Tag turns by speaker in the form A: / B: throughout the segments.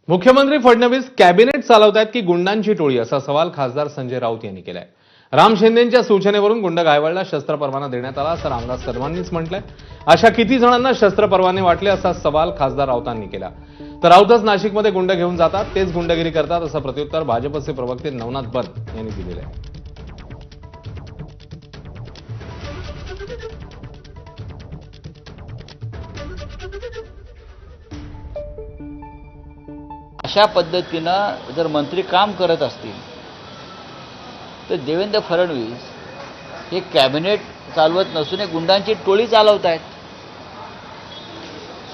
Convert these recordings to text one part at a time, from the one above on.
A: मुख्यमंत्री फडणवीस कॅबिनेट चालवतायत की गुंडांची टोळी, असा सवाल खासदार संजय राऊत यांनी केलाय। राम शिंदेंच्या सूचनेवरून गुंड गायवळला शस्त्र परवाना देण्यात आला असं रामदास कदमांनीच म्हटलंय। अशा किती जणांना शस्त्र परवाने वाटले, असा सवाल खासदार राऊतांनी केला। तर राऊतच नाशिकमध्ये गुंड घेऊन जातात, तेच गुंडगिरी करतात, असं प्रत्युत्तर भाजपचे प्रवक्ते नवनाथ बन यांनी दिलेलं आहे।
B: अशा पद्धतीनं जर मंत्री काम करत असतील तर देवेंद्र फडणवीस हे कॅबिनेट चालवत नसून एक गुंडांची टोळी चालवत आहेत।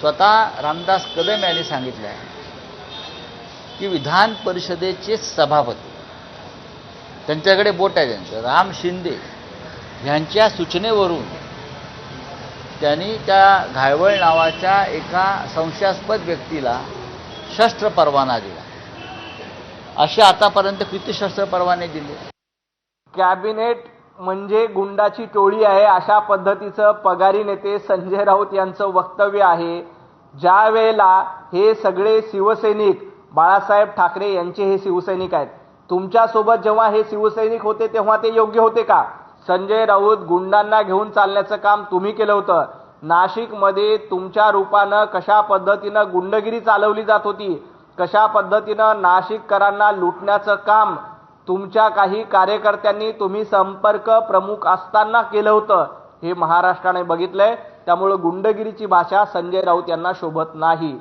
B: स्वतः रामदास कदम यांनी सांगितलं आहे की विधान परिषदेचे सभापती, त्यांच्याकडे बोट आहे त्यांचं, राम शिंदे यांच्या सूचनेवरून त्यांनी त्या घायवळ नावाच्या एका संशयास्पद व्यक्तीला शस्त्र परवाना दिला। असे आतापर्यंत किती शस्त्र परवाने दिले?
C: कॅबिनेट म्हणजे गुंडाची टोळी आहे, अशा पद्धतीचं पगारी नेते संजय राऊत यांचं वक्तव्य आहे। ज्या वेळेला हे सगळे शिवसैनिक, बाळासाहेब ठाकरे यांचे हे शिवसैनिक आहेत, तुमच्यासोबत जेव्हा हे शिवसैनिक होते तेव्हा ते योग्य होते का? संजय राऊत, गुंडांना घेऊन चालण्याचं काम तुम्ही केलं होतं। नाशिकमध्ये तुमच्या रूपानं कशा पद्धतीनं गुंडगिरी चालवली जात होती, कशा पद्धतीनं नाशिककरांना लुटण्याचं काम तुमच्या काही कार्यकर्त्यांनी, तुम्ही संपर्क प्रमुख असताना केलं होतं, हे महाराष्ट्राने बघितलंय। त्यामुळे गुंडगिरीची भाषा संजय राऊत यांना शोभत नाही।